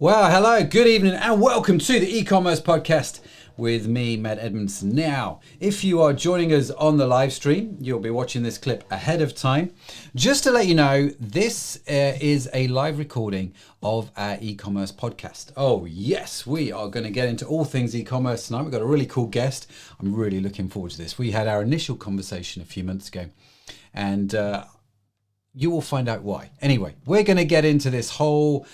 Well, hello, good evening, and welcome to the e-commerce podcast with me, Matt Edmondson. Now, if you are joining us on the live stream, you'll be watching this clip ahead of time. Just to let you know, this is a live recording of our e-commerce podcast. Oh yes, we are going to get into all things e-commerce tonight. We've got a really cool guest. I'm really looking forward to this. We had our initial conversation a few months ago, and you will find out why. Anyway, we're going to get into this whole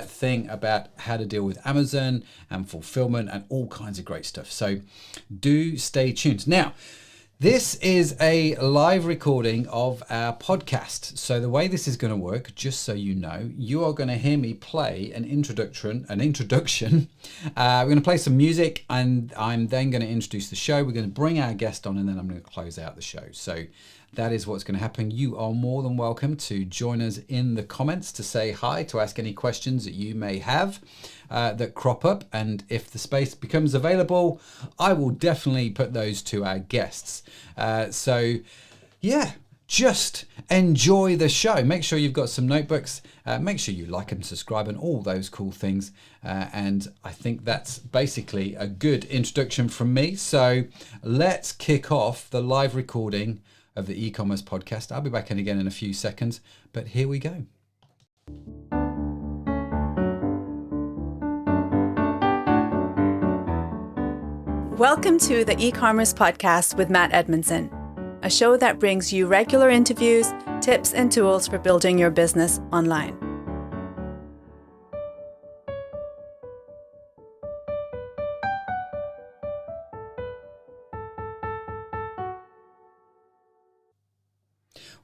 thing about how to deal with Amazon and fulfillment and all kinds of great stuff. So do stay tuned. Now, this is a live recording of our podcast. So the way this is going to work, just so you know, you are going to hear me play an introduction. We're going to play some music, and I'm then going to introduce the show. We're going to bring our guest on, and then I'm going to close out the show. So that is what's going to happen. You are more than welcome to join us in the comments to say hi, to ask any questions that you may have that crop up. And if the space becomes available, I will definitely put those to our guests. So yeah, just enjoy the show. Make sure you've got some notebooks. Make sure you like and subscribe and all those cool things. And I think that's basically a good introduction from me. So let's kick off the live recording of the e-commerce podcast. I'll be back in again in a few seconds, but here we go. Welcome to the e-commerce podcast with Matt Edmondson, a show that brings you regular interviews, tips, and tools for building your business online.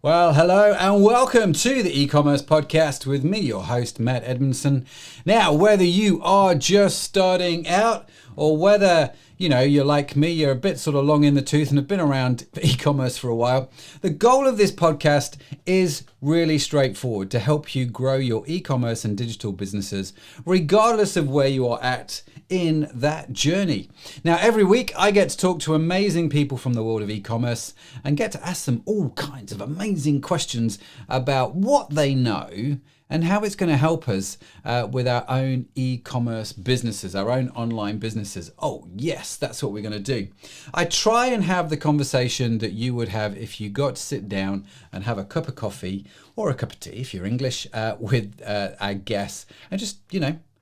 Well, hello and welcome to the e-commerce podcast with me, your host, Matt Edmondson. Now, whether you are just starting out or whether, you're like me, you're a bit sort of long in the tooth and have been around e-commerce for a while, the goal of this podcast is really straightforward: to help you grow your e-commerce and digital businesses, regardless of where you are at in that journey. Now, every week I get to talk to amazing people from the world of e-commerce and get to ask them all kinds of amazing questions about what they know and how it's going to help us with our own e-commerce businesses, our own online businesses. Oh yes, that's what we're going to do. I try and have the conversation that you would have if you got to sit down and have a cup of coffee or a cup of tea, if you're English, with our guests, and just,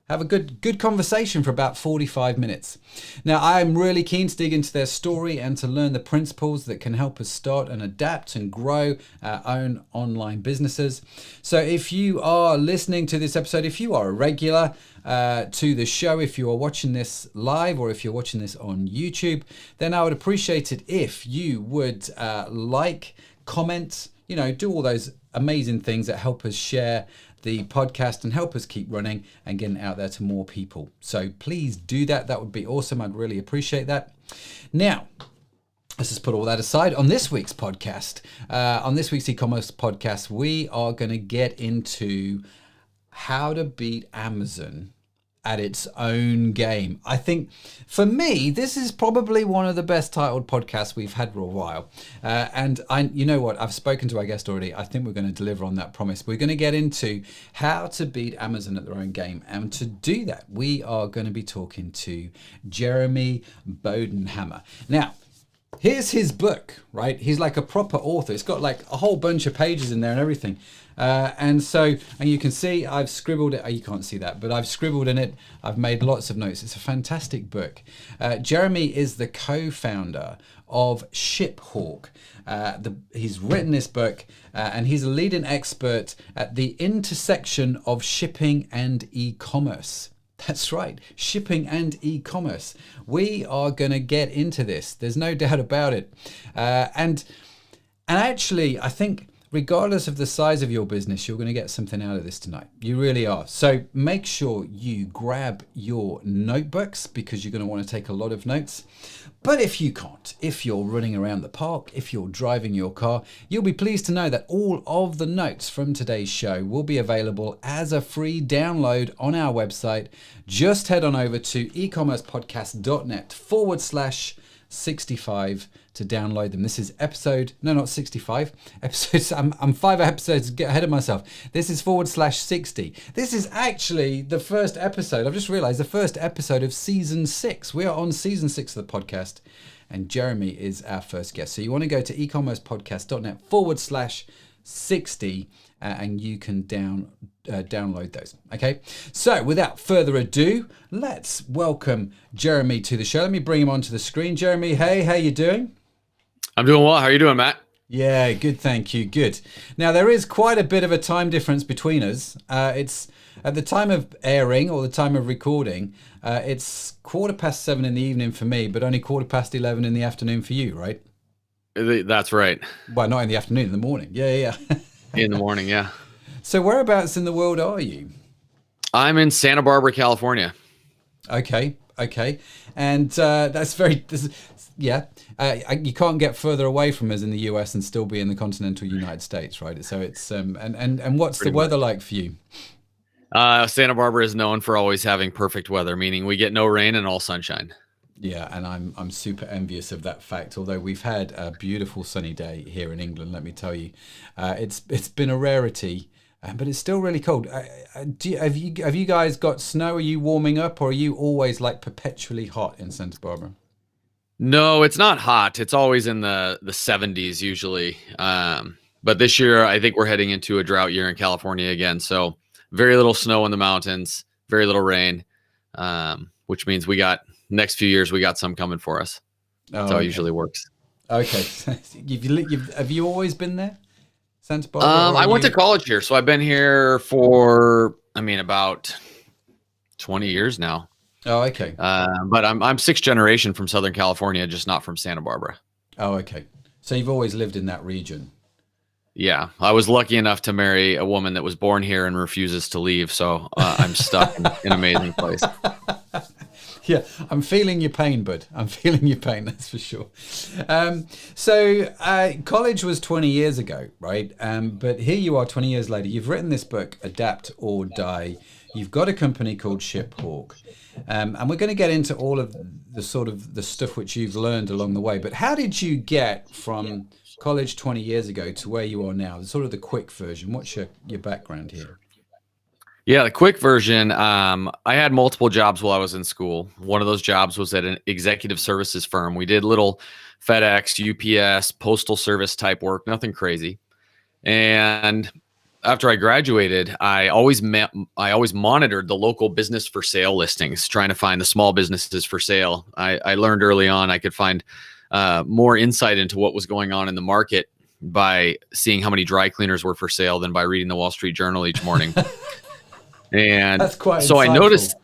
have a good conversation for about 45 minutes. Now, I'm really keen to dig into their story and to learn the principles that can help us start and adapt and grow our own online businesses. So if you are listening to this episode, if you are a regular to the show, if you are watching this live or if you're watching this on YouTube, then I would appreciate it if you would like, comment, do all those amazing things that help us share the podcast and help us keep running and getting out there to more people. So please do that. That would be awesome. I'd really appreciate that. Now, let's just put all that aside. On this week's podcast, on this week's e-commerce podcast, we are going to get into how to beat Amazon at its own game. I think for me, this is probably one of the best titled podcasts we've had for a while. And you know what? I've spoken to our guest already. I think we're going to deliver on that promise. We're going to get into how to beat Amazon at their own game. And to do that, we are going to be talking to Jeremy Bodenhamer. Now, here's his book, right? He's like a proper author. It's got like a whole bunch of pages in there and everything. And you can see I've scribbled it. You can't see that, but I've scribbled in it. I've made lots of notes. It's a fantastic book. Jeremy is the co-founder of ShipHawk. He's written this book and he's a leading expert at the intersection of shipping and e-commerce. That's right, shipping and e-commerce. We are going to get into this. There's no doubt about it. And actually, I think regardless of the size of your business, you're going to get something out of this tonight. You really are. So make sure you grab your notebooks because you're going to want to take a lot of notes. But if you can't, if you're running around the park, if you're driving your car, you'll be pleased to know that all of the notes from today's show will be available as a free download on our website. Just head on over to ecommercepodcast.net/ 65 to download them. This is not 65 episodes. I'm 5 episodes ahead of myself. This is /60. This is actually the first episode. I've just realized the first episode of season 6. We are on season 6 of the podcast, and Jeremy is our first guest. So you want to go to ecommercepodcast.net /60 and you can download those. Okay. So without further ado, let's welcome Jeremy to the show. Let me bring him onto the screen. Jeremy, hey, how you doing? I'm doing well. How are you doing, Matt? Yeah, good. Thank you. Good. Now, there is quite a bit of a time difference between us. It's at the time of airing or the time of recording, it's 7:15 in the evening for me, but only 11:15 in the afternoon for you, right? That's right. Well, not in the afternoon, in the morning. Yeah. In the morning, yeah. So whereabouts in the world are you? I'm in Santa Barbara, California. Okay. And you can't get further away from us in the US and still be in the continental United States, right? So it's and what's the weather like for you? Santa Barbara is known for always having perfect weather, meaning we get no rain and all sunshine. Yeah, and I'm super envious of that fact. Although we've had a beautiful sunny day here in England, let me tell you, it's been a rarity, but it's still really cold. Have you guys got snow? Are you warming up, or are you always like perpetually hot in Santa Barbara? No, it's not hot. It's always in the 70s usually. But this year, I think we're heading into a drought year in California again. So very little snow in the mountains, very little rain, which means next few years, we got some coming for us. That's how it usually works. Okay. Have you always been there, Santa Barbara? I went to college here. So I've been here for, about 20 years now. Oh, okay. But I'm sixth generation from Southern California, just not from Santa Barbara. Oh, okay. So you've always lived in that region? Yeah. I was lucky enough to marry a woman that was born here and refuses to leave. So I'm stuck in an amazing place. Yeah, I'm feeling your pain, bud. I'm feeling your pain, that's for sure. So college was 20 years ago, right? But here you are 20 years later. You've written this book, Adapt or Die. You've got a company called ShipHawk. And we're going to get into all of the sort of the stuff which you've learned along the way. But how did you get from college 20 years ago to where you are now? Sort of the quick version. What's your background here? Yeah, the quick version, I had multiple jobs while I was in school. One of those jobs was at an executive services firm. We did little FedEx, UPS, postal service type work, nothing crazy. And after I graduated, I always monitored the local business for sale listings, trying to find the small businesses for sale. I learned early on I could find more insight into what was going on in the market by seeing how many dry cleaners were for sale than by reading the Wall Street Journal each morning. And that's quite so insightful. I noticed,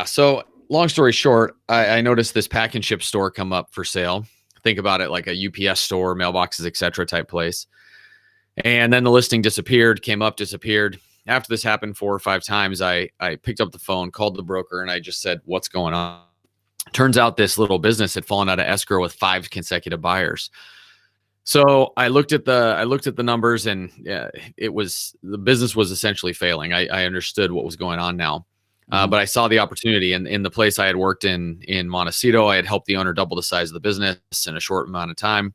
So long story short, I noticed this pack and ship store come up for sale. Think about it like a UPS store, mailboxes, etc. type place. And then the listing disappeared, came up, disappeared. After this happened 4 or 5 times, I picked up the phone, called the broker, and I just said, "What's going on?" Turns out this little business had fallen out of escrow with 5 consecutive buyers. So I looked at the numbers, and the business was essentially failing. I understood what was going on now, but I saw the opportunity. And in the place I had worked in Montecito, I had helped the owner double the size of the business in a short amount of time.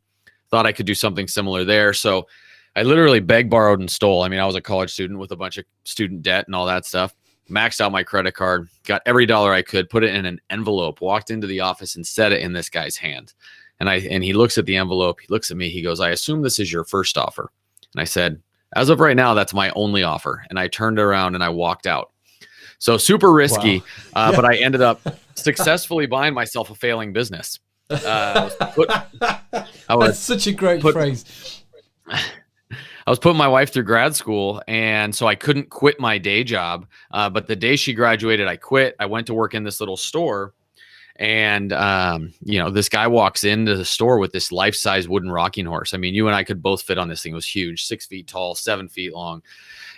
Thought I could do something similar there. So I literally begged, borrowed, and stole. I was a college student with a bunch of student debt and all that stuff. Maxed out my credit card, got every dollar I could, put it in an envelope, walked into the office and set it in this guy's hand. And he looks at the envelope, he looks at me, he goes, "I assume this is your first offer." And I said, "As of right now, that's my only offer." And I turned around and I walked out. So super risky, wow. But I ended up successfully buying myself a failing business. That's such a great phrase. I was putting my wife through grad school, and so I couldn't quit my day job. But the day she graduated, I quit. I went to work in this little store. And, this guy walks into the store with this life-size wooden rocking horse. You and I could both fit on this thing. It was huge, 6 feet tall, 7 feet long.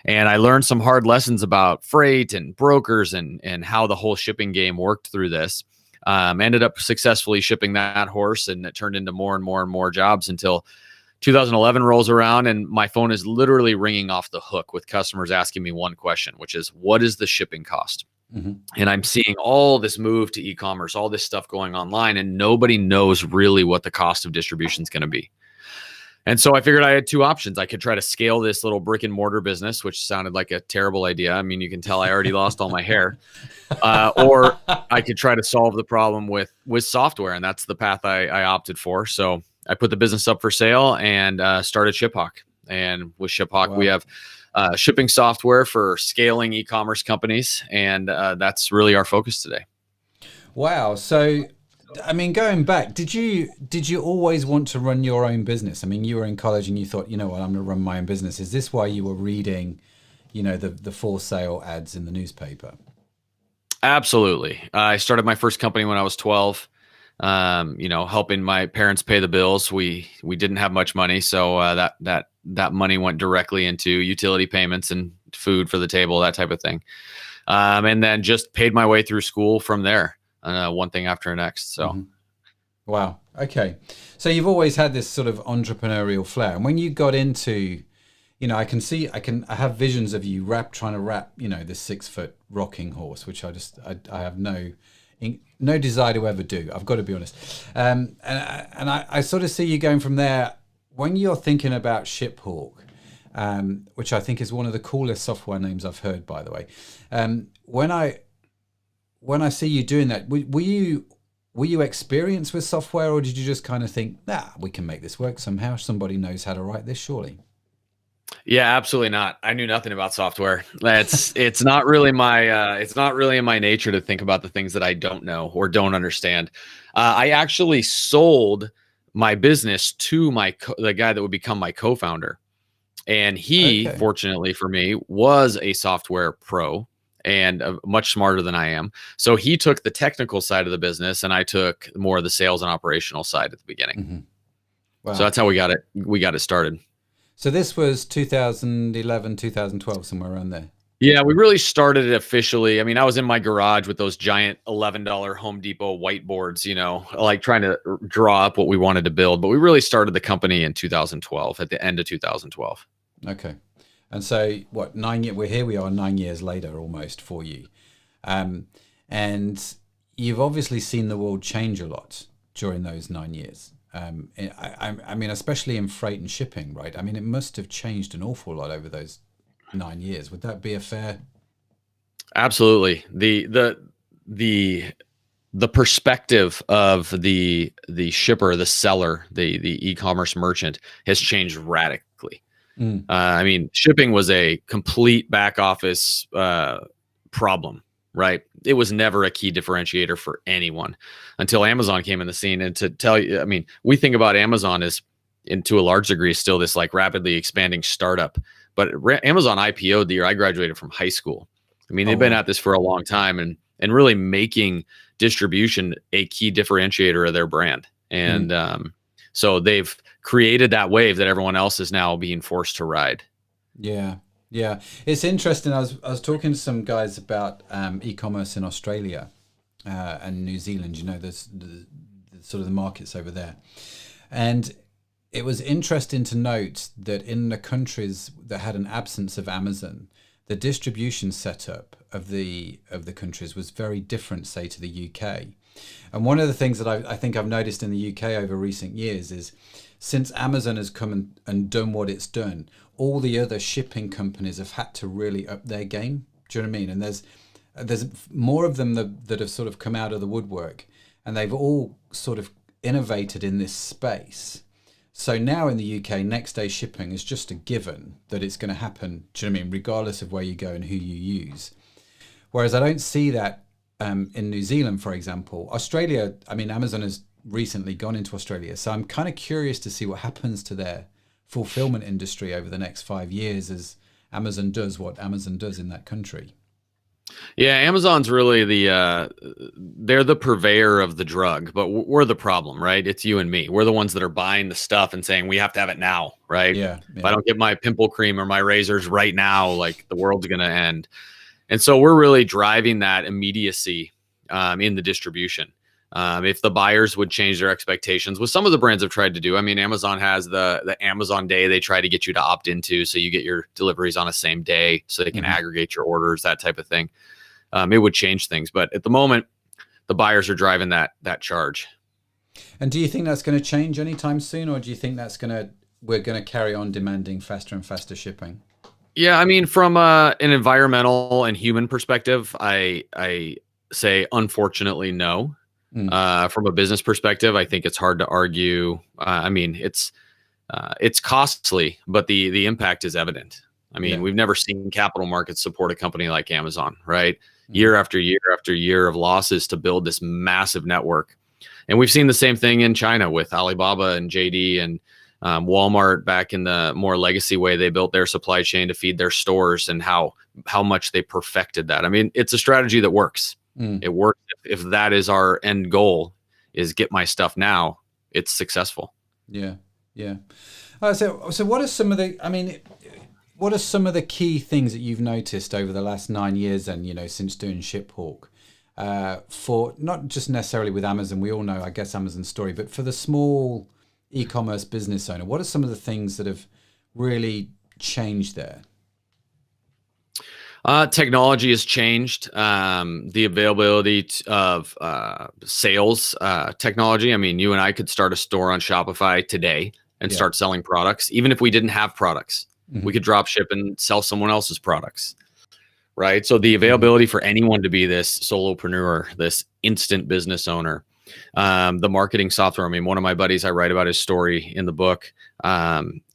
And I learned some hard lessons about freight and brokers and how the whole shipping game worked through this. Ended up successfully shipping that horse, and it turned into more and more and more jobs until 2011 rolls around and my phone is literally ringing off the hook with customers asking me one question, which is, what is the shipping cost? Mm-hmm. And I'm seeing all this move to e-commerce, all this stuff going online, and nobody knows really what the cost of distribution is going to be. And so I figured I had two options. I could try to scale this little brick and mortar business, which sounded like a terrible idea. I mean, you can tell I already lost all my hair. Or I could try to solve the problem with software, and that's the path I opted for. So I put the business up for sale and started ShipHawk. And with ShipHawk, we have shipping software for scaling e-commerce companies, and that's really our focus today. Wow. So, I mean, going back, did you always want to run your own business? I mean, you were in college and you thought, you know what, I'm going to run my own business. Is this why you were reading, the for sale ads in the newspaper? Absolutely. I started my first company when I was 12. Helping my parents pay the bills. We didn't have much money, so that money went directly into utility payments and food for the table, that type of thing. And then just paid my way through school from there, one thing after the next. So, Wow. Okay. So you've always had this sort of entrepreneurial flair, and when you got into, I have visions of you trying to wrap, this 6-foot rocking horse, which I have no desire to ever do. I've got to be honest. And I sort of see you going from there. When you're thinking about ShipHawk, which I think is one of the coolest software names I've heard, by the way. When I see you doing that, were you experienced with software, or did you just kind of think, we can make this work somehow? Somebody knows how to write this, surely. Yeah, absolutely not. I knew nothing about software. It's not really in my nature to think about the things that I don't know or don't understand. I actually sold my business to the guy that would become my co-founder, and he, fortunately for me, was a software pro and much smarter than I am. So he took the technical side of the business, and I took more of the sales and operational side at the beginning. Mm-hmm. Wow. So that's how we got it started. So this was 2011, 2012, somewhere around there. Yeah, we really started it officially. I mean, I was in my garage with those giant $11 Home Depot whiteboards, like trying to draw up what we wanted to build. But we really started the company in 2012, at the end of 2012. Okay. And so what, 9 years, here we are 9 years later almost for you. And you've obviously seen the world change a lot during those 9 years. I mean, especially in freight and shipping, right? I mean, it must have changed an awful lot over those 9 years. Would that be a fair? Absolutely. The perspective of the shipper, the seller, the e-commerce merchant has changed radically. I mean, shipping was a complete back office problem, right? It was never a key differentiator for anyone until Amazon came in the scene. And to tell you, I mean, we think about Amazon as, to a large degree, still this like rapidly expanding startup. But Amazon IPO'd the year I graduated from high school. I mean, they've been at this for a long time and really making distribution a key differentiator of their brand. And so they've created that wave that everyone else is now being forced to ride. Yeah. Yeah, it's interesting. I was talking to some guys about e-commerce in Australia and New Zealand. There's the sort of the markets over there, and it was interesting to note that in the countries that had an absence of Amazon, the distribution setup of the countries was very different, say, to the UK. And one of the things that I think I've noticed in the UK over recent years is, since Amazon has come and done what it's done, all the other shipping companies have had to really up their game. Do you know what I mean? And there's more of them that have sort of come out of the woodwork, and they've all sort of innovated in this space. So now in the UK, next day shipping is just a given that it's going to happen. Do you know what I mean? Regardless of where you go and who you use. Whereas I don't see that in New Zealand, for example. Australia, I mean, Amazon has recently gone into Australia. So I'm kind of curious to see what happens to their fulfillment industry over the next 5 years as Amazon does what Amazon does in that country. Yeah, Amazon's really they're the purveyor of the drug, but we're the problem, right? It's you and me. We're the ones that are buying the stuff and saying, we have to have it now, right? Yeah. If I don't get my pimple cream or my razors right now, like the world's going to end. And so we're really driving that immediacy in the distribution. If the buyers would change their expectations, with some of the brands have tried to do. I mean, Amazon has the Amazon Day they try to get you to opt into, so you get your deliveries on the same day, so they can aggregate your orders, that type of thing. It would change things, but at the moment, the buyers are driving that charge. And do you think that's going to change anytime soon, or do you think we're going to carry on demanding faster and faster shipping? Yeah, I mean, from an environmental and human perspective, I say unfortunately no. From a business perspective, I think it's hard to argue. I mean, it's costly, but the impact is evident. I mean, we've never seen capital markets support a company like Amazon, right? Year after year after year of losses to build this massive network. And we've seen the same thing in China with Alibaba and JD and Walmart back in the more legacy way. They built their supply chain to feed their stores, and how much they perfected that. I mean, it's a strategy that works. It works. If that is our end goal, is get my stuff now, it's successful. Yeah. So what are some of the key things that you've noticed over the last 9 years and, since doing ShipHawk, for not just necessarily with Amazon, we all know, I guess, Amazon's story, but for the small e-commerce business owner, what are some of the things that have really changed there? Technology has changed. The availability of sales technology. I mean, you and I could start a store on Shopify today and start selling products, even if we didn't have products. We could drop ship and sell someone else's products, right? So the availability for anyone to be this solopreneur, this instant business owner, the marketing software. I mean, one of my buddies, I write about his story in the book.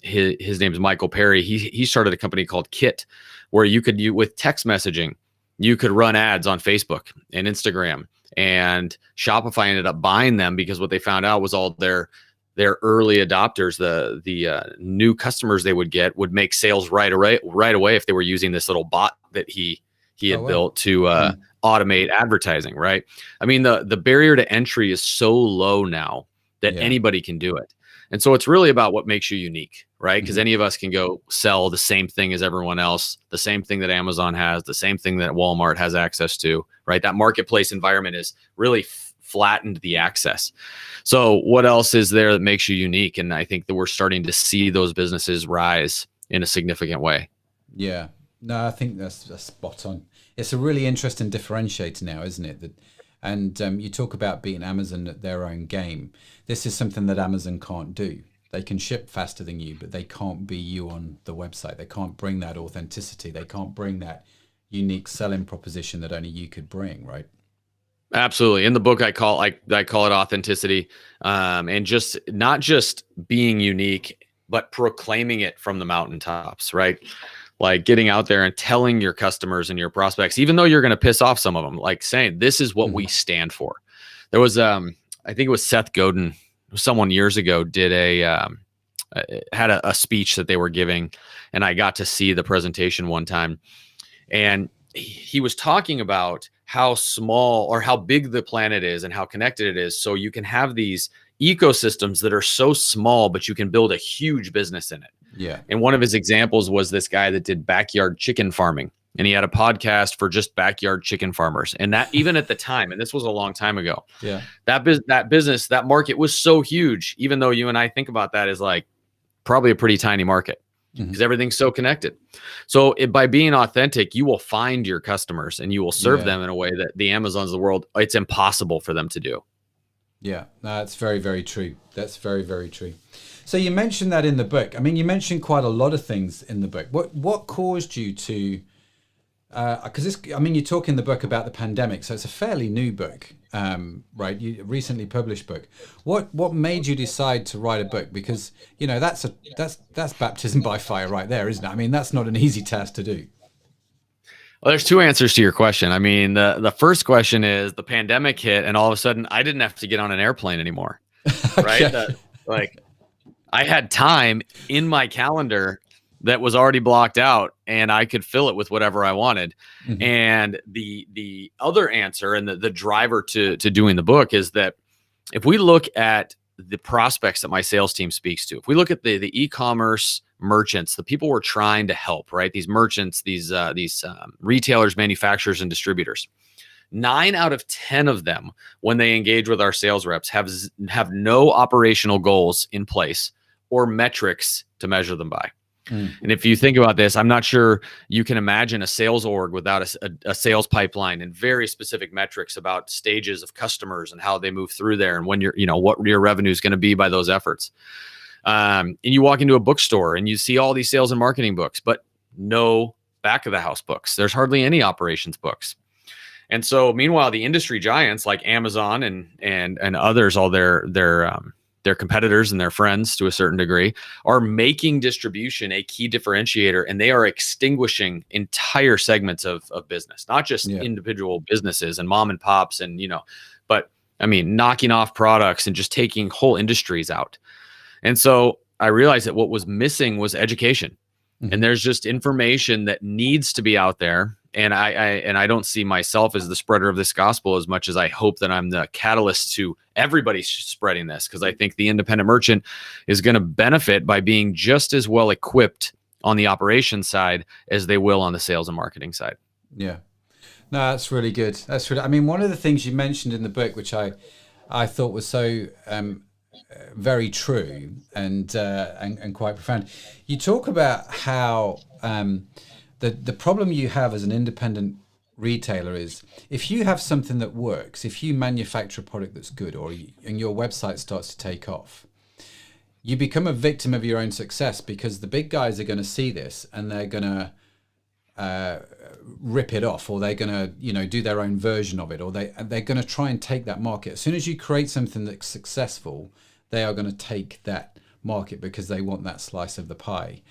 His name is Michael Perry. He started a company called Kit, where you could, with text messaging, you could run ads on Facebook and Instagram, and Shopify ended up buying them because what they found out was all their early adopters, the new customers they would get, would make sales right away if they were using this little bot that he had built to automate advertising, right? I mean, the barrier to entry is so low now that anybody can do it. And so it's really about what makes you unique, right? Because any of us can go sell the same thing as everyone else, the same thing that Amazon has, the same thing that Walmart has access to, right? That marketplace environment is really flattened the access. So what else is there that makes you unique? And I think that we're starting to see those businesses rise in a significant way. Yeah, no, I think that's spot on. It's a really interesting differentiator now, isn't it? And you talk about beating Amazon at their own game. This is something that Amazon can't do. They can ship faster than you, but they can't be you on the website. They can't bring that authenticity. They can't bring that unique selling proposition that only you could bring, right? Absolutely. In the book, I call it authenticity, and just not just being unique, but proclaiming it from the mountaintops, right? Like getting out there and telling your customers and your prospects, even though you're going to piss off some of them, like saying, this is what we stand for. There was, I think it was Seth Godin, someone years ago did had a speech that they were giving, and I got to see the presentation one time. And he was talking about how small or how big the planet is and how connected it is. So you can have these ecosystems that are so small, but you can build a huge business in it. Yeah. And one of his examples was this guy that did backyard chicken farming, and he had a podcast for just backyard chicken farmers. And that, even at the time, and this was a long time ago, that business, that market was so huge, even though you and I think about that as like probably a pretty tiny market, because everything's so connected. So by being authentic, you will find your customers and you will serve them in a way that the Amazons of the world, it's impossible for them to do. Yeah, that's very, very true. That's very, very true. So you mentioned that in the book. I mean, you mentioned quite a lot of things in the book. What caused you to, because you talk in the book about the pandemic, so it's a fairly new book, right? You recently published book. What made you decide to write a book? Because, that's baptism by fire right there, isn't it? I mean, that's not an easy task to do. Well, there's two answers to your question. I mean, the first question is the pandemic hit, and all of a sudden I didn't have to get on an airplane anymore, right? I had time in my calendar that was already blocked out, and I could fill it with whatever I wanted. And the other answer and the driver to doing the book is that if we look at the prospects that my sales team speaks to, if we look at the e-commerce merchants, the people we're trying to help, right? These merchants, these retailers, manufacturers, and distributors, 9 out of 10 of them, when they engage with our sales reps, have no operational goals in place or metrics to measure them by. And if you think about this, I'm not sure you can imagine a sales org without a sales pipeline and very specific metrics about stages of customers and how they move through there and when what your revenue is going to be by those efforts. And you walk into a bookstore and you see all these sales and marketing books, but no back of the house books. There's hardly any operations books. And so meanwhile, the industry giants like Amazon and others, all their competitors and their friends to a certain degree, are making distribution a key differentiator, and they are extinguishing entire segments of business, not just individual businesses and mom and pops but I mean, knocking off products and just taking whole industries out. And so I realized that what was missing was education. And there's just information that needs to be out there. And I don't see myself as the spreader of this gospel as much as I hope that I'm the catalyst to everybody spreading this, because I think the independent merchant is going to benefit by being just as well equipped on the operations side as they will on the sales and marketing side. Yeah. No, that's really good. That's really, I mean, one of the things you mentioned in the book, which I thought was so very true and quite profound. You talk about how the problem you have as an independent retailer is if you have something that works, if you manufacture a product that's good, and your website starts to take off, you become a victim of your own success, because the big guys are going to see this and they're going to rip it off, or they're going to do their own version of it, or they're going to try and take that market. As soon as you create something that's successful, they are going to take that market because they want that slice of the pie.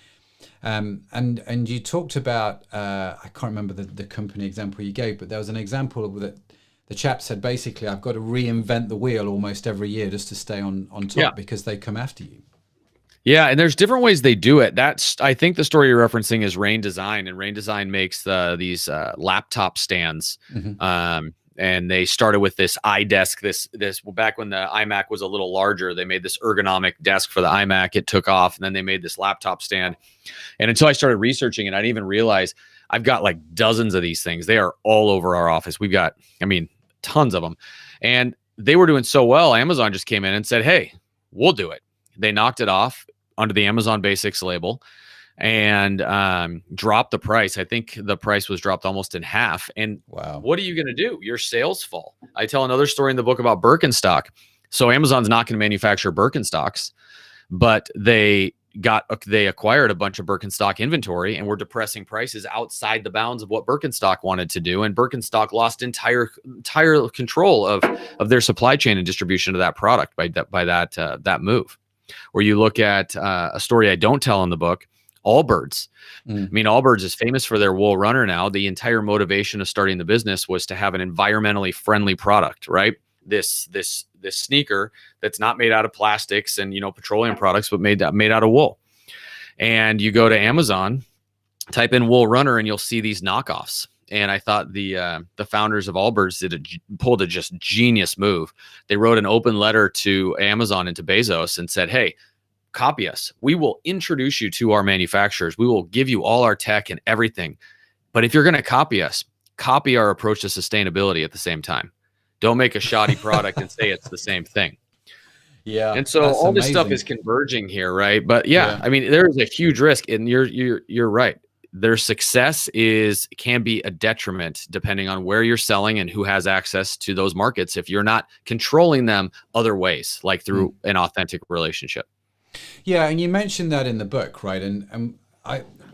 And you talked about I can't remember the company example you gave, but there was an example that the chap said, basically, I've got to reinvent the wheel almost every year just to stay on top because they come after you. Yeah, and there's different ways they do it. I think the story you're referencing is Rain Design, and Rain Design makes these laptop stands. And they started with this iDesk, this back when the iMac was a little larger, they made this ergonomic desk for the iMac. It took off, and then they made this laptop stand. And until I started researching it, I didn't even realize I've got like dozens of these things. They are all over our office. We've got, tons of them. And they were doing so well, Amazon just came in and said, hey, we'll do it. They knocked it off under the Amazon Basics label and dropped the price. I think the price was dropped almost in half. And wow, what are you going to do? Your sales fall. I tell another story in the book about Birkenstock. So Amazon's not going to manufacture Birkenstocks, but they acquired a bunch of Birkenstock inventory and were depressing prices outside the bounds of what Birkenstock wanted to do. And Birkenstock lost entire control of their supply chain and distribution of that product by that move. Or you look at a story I don't tell in the book, Allbirds. Allbirds is famous for their wool runner now. The entire motivation of starting the business was to have an environmentally friendly product, right? This sneaker that's not made out of plastics and petroleum products, but made out of wool. And you go to Amazon, type in wool runner, and you'll see these knockoffs. And I thought the founders of Allbirds pulled a just genius move. They wrote an open letter to Amazon and to Bezos and said, hey, copy us. We will introduce you to our manufacturers. We will give you all our tech and everything. But if you're going to copy us, copy our approach to sustainability at the same time. Don't make a shoddy product and say it's the same thing. Yeah. And so all this stuff is converging here, right? But there is a huge risk, and you're right. Their success can be a detriment depending on where you're selling and who has access to those markets if you're not controlling them other ways, like through an authentic relationship. Yeah, and you mentioned that in the book, right? And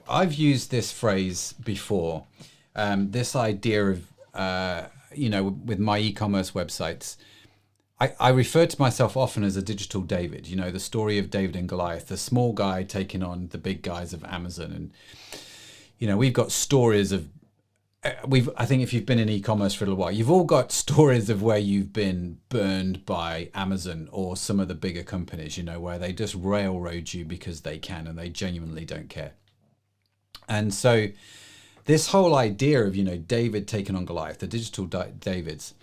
I've used this phrase before, this idea of, with my e-commerce websites, I refer to myself often as a digital David, the story of David and Goliath, the small guy taking on the big guys of Amazon. And, we've got stories of, I think if you've been in e-commerce for a little while, you've all got stories of where you've been burned by Amazon or some of the bigger companies, where they just railroad you because they can and they genuinely don't care. And so this whole idea of, David taking on Goliath, the digital Davids,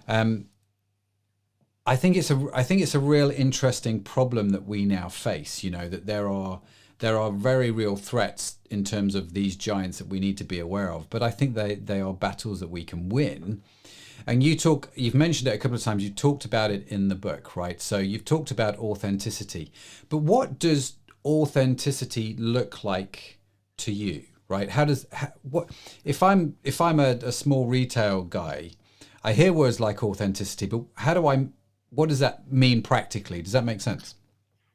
I think it's a real interesting problem that we now face, that there are very real threats in terms of these giants that we need to be aware of. But I think they are battles that we can win. And you've mentioned it a couple of times. You talked about it in the book, right? So you've talked about authenticity, but what does authenticity look like to you, right? What if I'm a small retail guy? I hear words like authenticity, but what does that mean practically? Does that make sense?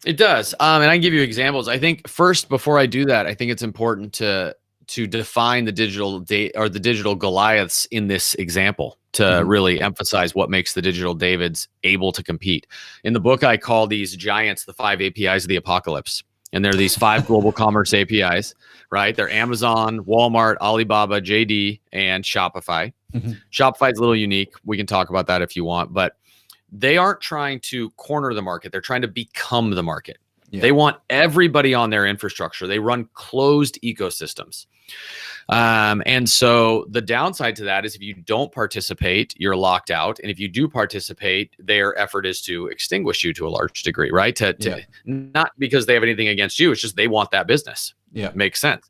It does. And I can give you examples. I think first, before I do that, I think it's important to define the digital Goliaths in this example to really emphasize what makes the digital Davids able to compete. In the book, I call these giants the 5 APIs of the apocalypse. And they're these 5 global commerce APIs, right? They're Amazon, Walmart, Alibaba, JD, and Shopify. Shopify is a little unique. We can talk about that if you want, but they aren't trying to corner the market. They're trying to become the market. Yeah. They want everybody on their infrastructure. They run closed ecosystems. And so the downside to that is if you don't participate, you're locked out. And if you do participate, their effort is to extinguish you to a large degree, right? Not because they have anything against you. It's just they want that business. Yeah. Makes sense.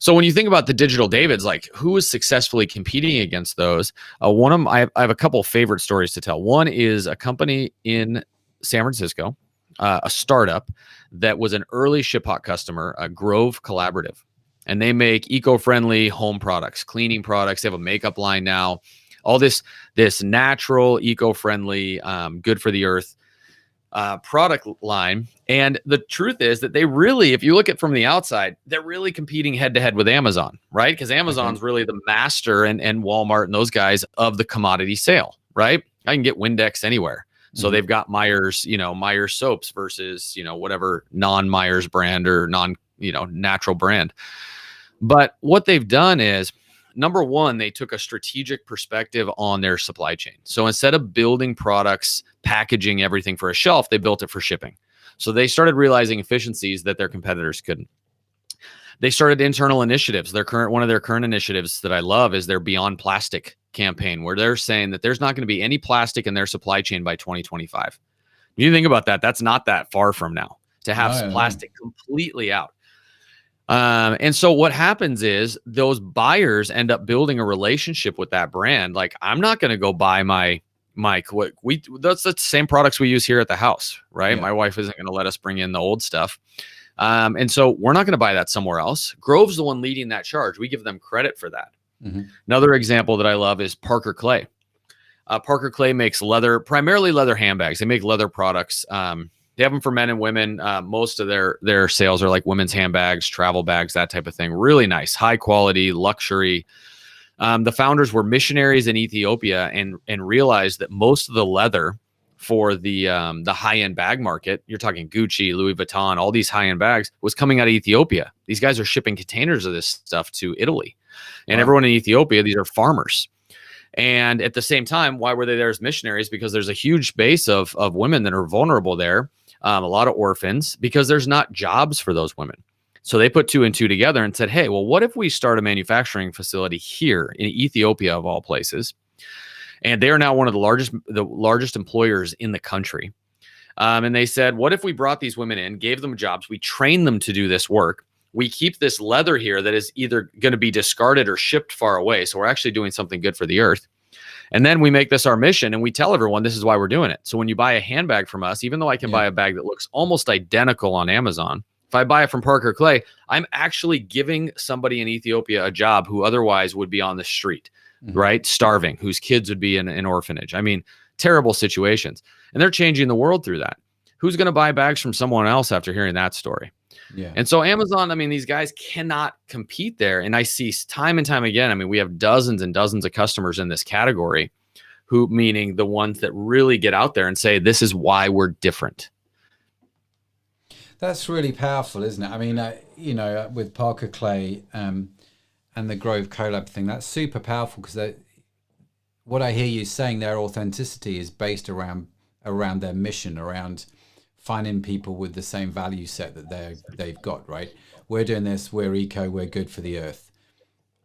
So when you think about the digital Davids, like who is successfully competing against those? I have a couple of favorite stories to tell. One is a company in San Francisco, a startup that was an early ShipHawk customer, a Grove Collaborative. And they make eco-friendly home products, cleaning products. They have a makeup line now. All this natural, eco-friendly, good for the earth product line. And the truth is that they really, if you look at from the outside, they're really competing head to head with Amazon, right? Because Amazon's really the master and Walmart and those guys of the commodity sale, right? I can get Windex anywhere. So they've got Myers, Myers soaps versus, whatever non-Myers brand or natural brand. But what they've done is, number one, they took a strategic perspective on their supply chain. So instead of building products, packaging everything for a shelf, they built it for shipping. So they started realizing efficiencies that their competitors couldn't. They started internal initiatives. One of their current initiatives that I love is their Beyond Plastic campaign, where they're saying that there's not going to be any plastic in their supply chain by 2025. When you think about that, that's not that far from now to have plastic completely out. And so what happens is those buyers end up building a relationship with that brand. Like, I'm not going to go buy that's the same products we use here at the house, right? Yeah. My wife isn't going to let us bring in the old stuff. And so we're not going to buy that somewhere else. Grove's the one leading that charge. We give them credit for that. Another example that I love is Parker Clay. Parker Clay makes primarily leather handbags. They make leather products. They have them for men and women. Most of their sales are like women's handbags, travel bags, that type of thing. Really nice, high quality, luxury. The founders were missionaries in Ethiopia and realized that most of the leather for the high-end bag market, you're talking Gucci, Louis Vuitton, all these high-end bags, was coming out of Ethiopia. These guys are shipping containers of this stuff to Italy. And everyone in Ethiopia, these are farmers. And at the same time, why were they there as missionaries? Because there's a huge base of women that are vulnerable there. A lot of orphans, because there's not jobs for those women. So they put 2 and 2 together and said, hey, well, what if we start a manufacturing facility here in Ethiopia of all places? And they are now one of the largest employers in the country. And they said, what if we brought these women in, gave them jobs, we train them to do this work. We keep this leather here that is either going to be discarded or shipped far away. So we're actually doing something good for the earth. And then we make this our mission and we tell everyone this is why we're doing it. So when you buy a handbag from us, even though I can buy a bag that looks almost identical on Amazon, if I buy it from Parker Clay, I'm actually giving somebody in Ethiopia a job who otherwise would be on the street, right? Starving, whose kids would be in an orphanage. I mean, terrible situations. And they're changing the world through that. Who's going to buy bags from someone else after hearing that story? Yeah. And so Amazon, I mean, these guys cannot compete there. And I see time and time again, I mean, we have dozens and dozens of customers in this category meaning the ones that really get out there and say, this is why we're different. That's really powerful, isn't it? I mean, with Parker Clay and the Grove Collab thing, that's super powerful because what I hear you saying, their authenticity is based around their mission, around finding people with the same value set that they've got, right? We're doing this, we're eco, we're good for the earth.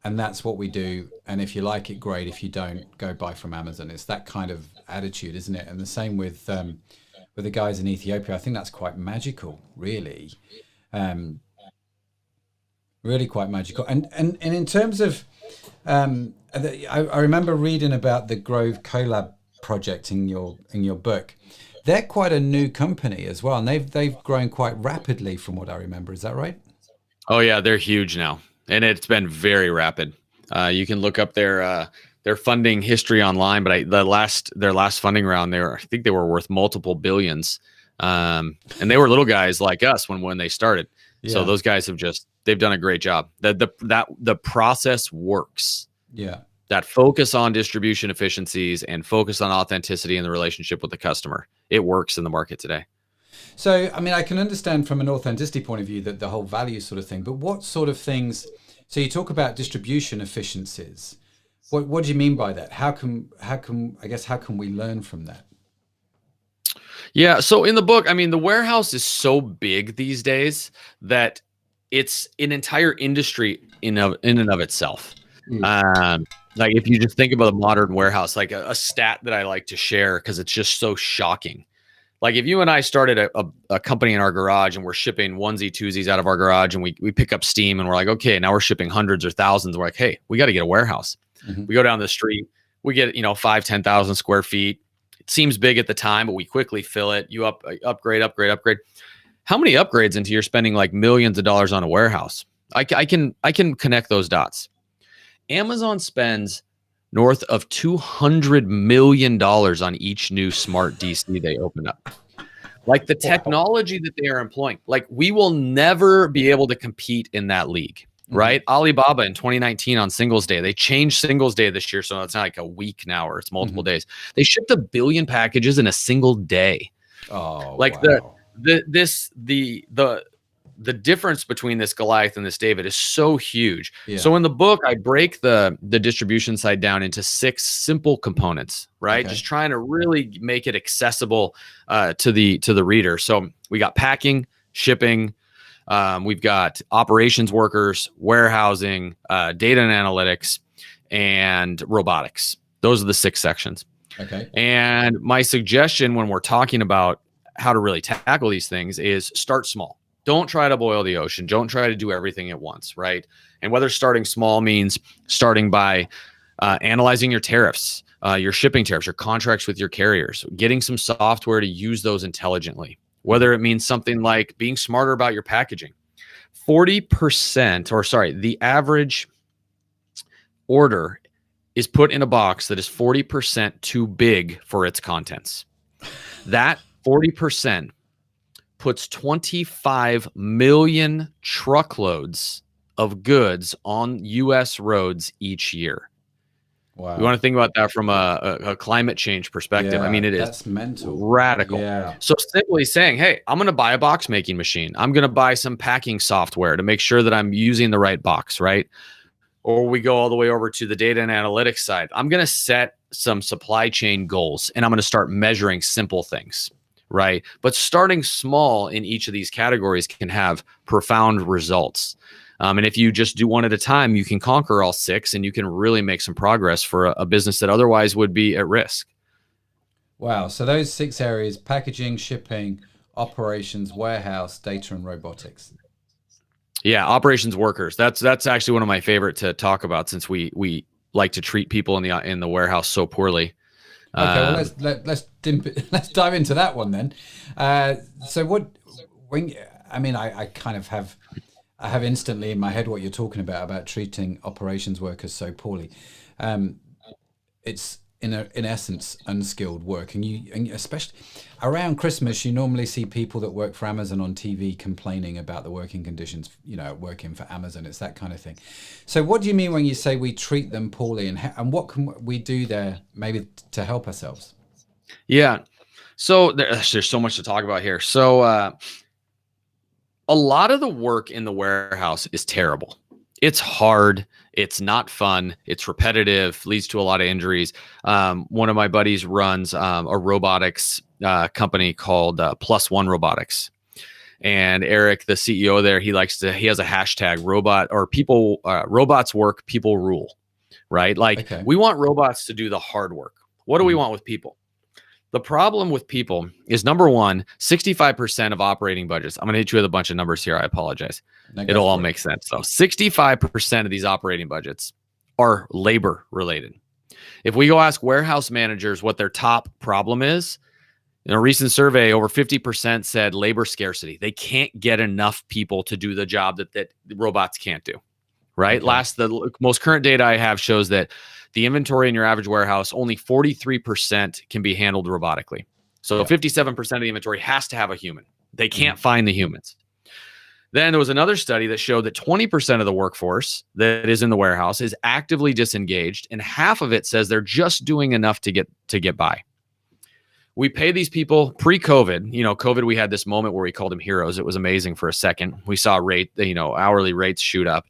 And that's what we do. And if you like it, great. If you don't, go buy from Amazon. It's that kind of attitude, isn't it? And the same with the guys in Ethiopia. I think that's quite magical, really. Really quite magical. And in terms of I remember reading about the Grove Collab project in your book. They're quite a new company as well, and they've grown quite rapidly from what I remember. Is that right? Oh yeah, they're huge now, and it's been very rapid. You can look up their funding history online, but their last funding round, I think they were worth multiple billions, and they were little guys like us when they started. Yeah. So those guys they've done a great job. The process works. Yeah. That focus on distribution efficiencies and focus on authenticity in the relationship with the customer. It works in the market today. So, I mean, I can understand from an authenticity point of view that the whole value sort of thing, but what sort of things, so you talk about distribution efficiencies. What do you mean by that? How can we learn from that? Yeah. So in the book, I mean, the warehouse is so big these days that it's an entire industry in and of itself. Like if you just think about a modern warehouse, like a stat that I like to share because it's just so shocking. Like if you and I started a company in our garage and we're shipping onesie twosies out of our garage and we pick up steam and we're like, okay, now we're shipping hundreds or thousands. We're like, hey, we got to get a warehouse. Mm-hmm. We go down the street, we get 5,000-10,000 square feet. It seems big at the time, but we quickly fill it. You upgrade. How many upgrades into you're spending like millions of dollars on a warehouse? I can connect those dots. Amazon spends north of $200 million on each new smart DC they open up. Like the technology that they are employing, like we will never be able to compete in that league, right? Mm-hmm. Alibaba in 2019 on Singles Day, they changed Singles Day this year. So it's not like a week now or it's multiple days. They shipped 1 billion packages in a single day. Oh, like wow. The difference between this Goliath and this David is so huge. Yeah. So in the book, I break the distribution side down into 6 simple components, right? Okay. Just trying to really make it accessible to the reader. So we got packing, shipping, we've got operations workers, warehousing, data and analytics, and robotics. Those are the 6 sections. Okay. And my suggestion when we're talking about how to really tackle these things is start small. Don't try to boil the ocean. Don't try to do everything at once, right? And whether starting small means starting by analyzing your tariffs, your shipping tariffs, your contracts with your carriers, getting some software to use those intelligently, whether it means something like being smarter about your packaging. The average order is put in a box that is 40% too big for its contents. That 40% puts 25 million truckloads of goods on U.S. roads each year. Wow. You want to think about that from a climate change perspective. Yeah, I mean, that's mental. Radical. Yeah. So simply saying, hey, I'm going to buy a box making machine. I'm going to buy some packing software to make sure that I'm using the right box, right? Or we go all the way over to the data and analytics side. I'm going to set some supply chain goals and I'm going to start measuring simple things. Right. But starting small in each of these categories can have profound results. And if you just do one at a time, you can conquer all 6 and you can really make some progress for a business that otherwise would be at risk. Wow. So those 6 areas: packaging, shipping, operations, warehouse, data, and robotics. Yeah. Operations workers. That's actually one of my favorite to talk about since we like to treat people in the warehouse so poorly. Okay, well, let's dive into that one then. So I kind of have instantly in my head what you're talking about treating operations workers so poorly. It's in essence unskilled work, and especially around Christmas, you normally see people that work for Amazon on TV complaining about the working conditions. Working for Amazon, it's that kind of thing. So, what do you mean when you say we treat them poorly, and what can we do there maybe to help ourselves? Yeah, so there's so much to talk about here. So, a lot of the work in the warehouse is terrible. It's hard. It's not fun. It's repetitive, leads to a lot of injuries. One of my buddies runs a robotics company called Plus One Robotics. And Eric, the CEO there, he has a hashtag robots work, people rule, right? Like okay. We want robots to do the hard work. What do we want with people? The problem with people is, number one, 65% of operating budgets. I'm going to hit you with a bunch of numbers here. I apologize. It'll all make sense. So 65% of these operating budgets are labor related. If we go ask warehouse managers what their top problem is, in a recent survey, over 50% said labor scarcity. They can't get enough people to do the job that robots can't do, right? Okay. The most current data I have shows that the inventory in your average warehouse, only 43% can be handled robotically. So 57% of the inventory has to have a human. They can't find the humans. Then there was another study that showed that 20% of the workforce that is in the warehouse is actively disengaged, and half of it says they're just doing enough to get by. We pay these people pre-COVID. COVID, we had this moment where we called them heroes. It was amazing for a second. We saw hourly rates shoot up.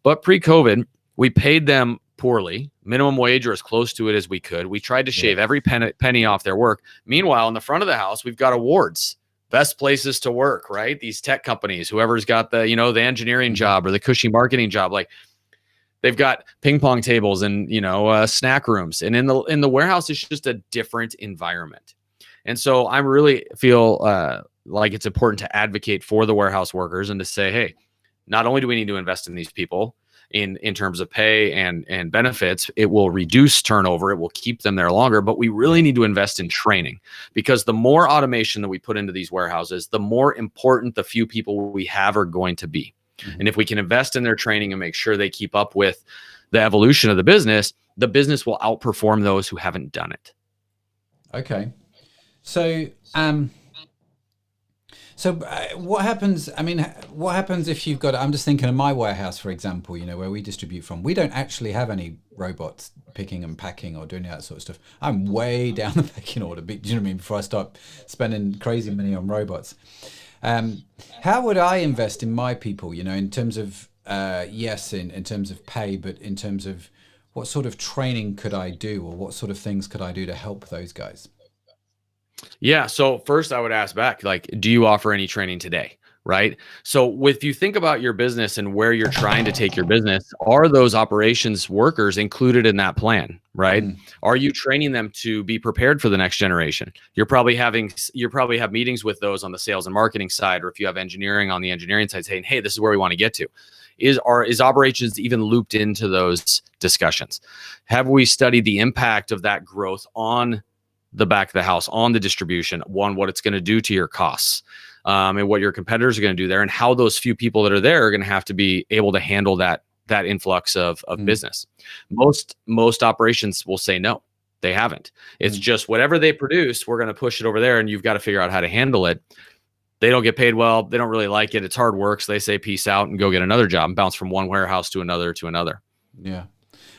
But pre-COVID, we paid them poorly, minimum wage or as close to it as we could. We tried to shave every penny off their work. Meanwhile, in the front of the house, we've got awards. Best places to work, right? These tech companies, whoever's got the engineering job or the cushy marketing job, like they've got ping pong tables and, snack rooms. And in the warehouse, it's just a different environment. And so I really feel like it's important to advocate for the warehouse workers and to say, hey, not only do we need to invest in these people in terms of pay and benefits, it will reduce turnover, it will keep them there longer, but we really need to invest in training, because the more automation that we put into these warehouses, the more important the few people we have are going to be. And if we can invest in their training and make sure they keep up with the evolution of the business will outperform those who haven't done it. Okay. So, what happens? I mean, what happens if you've got? I'm just thinking of my warehouse, for example. Where we distribute from, we don't actually have any robots picking and packing or doing that sort of stuff. I'm way down the pecking order. Do you know what I mean? Before I start spending crazy money on robots, how would I invest in my people? In terms of in terms of pay, but in terms of what sort of training could I do, or what sort of things could I do to help those guys? Yeah. So first I would ask back, like, do you offer any training today? Right. So if you think about your business and where you're trying to take your business, are those operations workers included in that plan? Right. Are you training them to be prepared for the next generation? You probably have meetings with those on the sales and marketing side, or if you have engineering on the engineering side, saying, hey, this is where we want to get to. Is operations even looped into those discussions? Have we studied the impact of that growth on the back of the house, on the distribution, what it's going to do to your costs, and what your competitors are going to do there, and how those few people that are there are going to have to be able to handle that influx of business. Most operations will say no, they haven't. It's just whatever they produce, we're going to push it over there, and you've got to figure out how to handle it. They don't get paid well. They don't really like it. It's hard work. So they say peace out and go get another job and bounce from one warehouse to another to another. Yeah.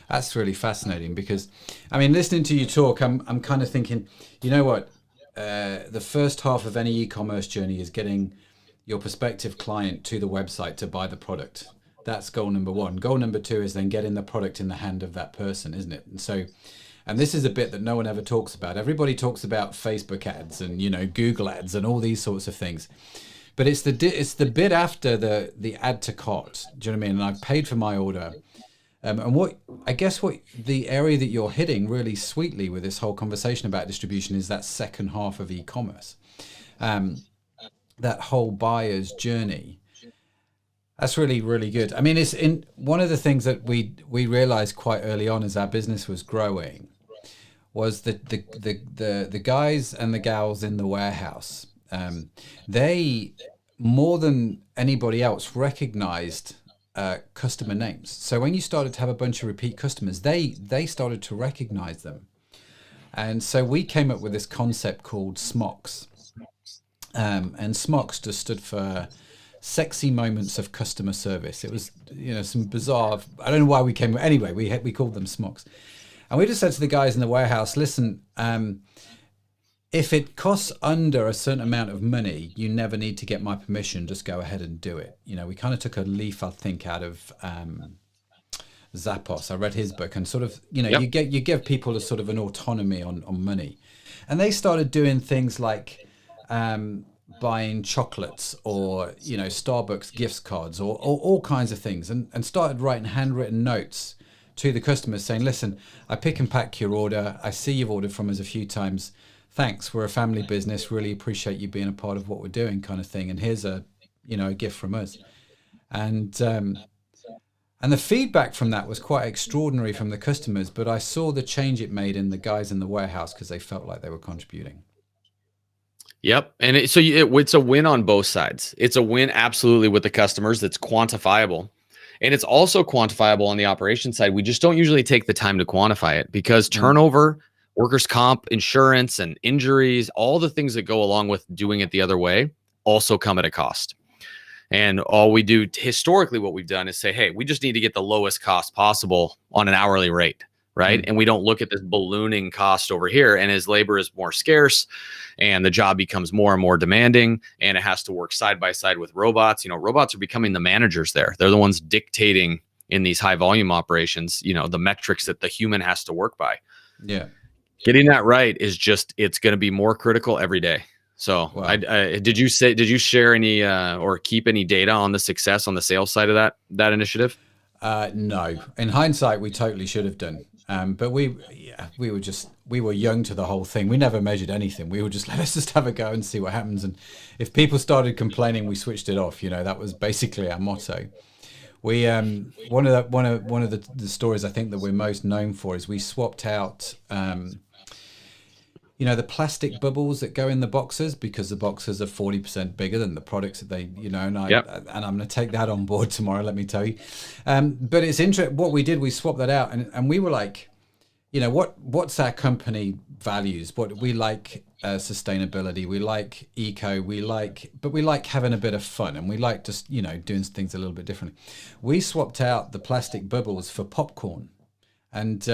That's really fascinating, because, I mean, listening to you talk, I'm kind of thinking, you know what, the first half of any e-commerce journey is getting your prospective client to the website to buy the product. That's goal number one. Goal number two is then getting the product in the hand of that person, isn't it? And this is a bit that no one ever talks about. Everybody talks about Facebook ads and, Google ads and all these sorts of things. But it's the bit after the add to cart. Do you know what I mean? And I've paid for my order. And what the area that you're hitting really sweetly with this whole conversation about distribution is that second half of e-commerce, that whole buyer's journey. That's really, really good. I mean, it's in one of the things that we realized quite early on as our business was growing was that the guys and the gals in the warehouse, they more than anybody else recognized customer names. So when you started to have a bunch of repeat customers, they started to recognize them. And so we came up with this concept called SMOCs. And SMOCs just stood for sexy moments of customer service. It was, some bizarre, I don't know why we came, anyway, we called them SMOCs. And we just said to the guys in the warehouse, listen, if it costs under a certain amount of money, you never need to get my permission. Just go ahead and do it. We kind of took a leaf, I think, out of Zappos. I read his book, and sort of, you give people a sort of an autonomy on money. And they started doing things like buying chocolates or, Starbucks gift cards or all kinds of things, and started writing handwritten notes to the customers saying, listen, I pick and pack your order. I see you've ordered from us a few times. Thanks, we're a family business, really appreciate you being a part of what we're doing, kind of thing, and here's a gift from us. And And the feedback from that was quite extraordinary from the customers, but I saw the change it made in the guys in the warehouse because they felt like they were contributing. Yep. And it's a win on both sides. It's a win absolutely with the customers that's quantifiable. And it's also quantifiable on the operation side. We just don't usually take the time to quantify it because turnover, workers' comp, insurance, and injuries, all the things that go along with doing it the other way also come at a cost. And all we do historically, what we've done is say, hey, we just need to get the lowest cost possible on an hourly rate, right? And we don't look at this ballooning cost over here. And as labor is more scarce and the job becomes more and more demanding and it has to work side by side with robots, robots are becoming the managers there. They're the ones dictating in these high volume operations, the metrics that the human has to work by. Yeah. Getting that right is it's going to be more critical every day. So wow. Did you share any or keep any data on the success on the sales side of that initiative? No, in hindsight, we totally should have done. But we were young to the whole thing. We never measured anything. We were just let's just have a go and see what happens. And if people started complaining, we switched it off. That was basically our motto. We one of the stories I think that we're most known for is we swapped out the plastic bubbles that go in the boxes because the boxes are 40% bigger than the products that they, and I'm going to take that on board tomorrow, let me tell you. But it's interesting. What we did, we swapped that out and we were like, what's our company values? What we like, sustainability, we like eco, but we like having a bit of fun and we like just, doing things a little bit differently. We swapped out the plastic bubbles for popcorn and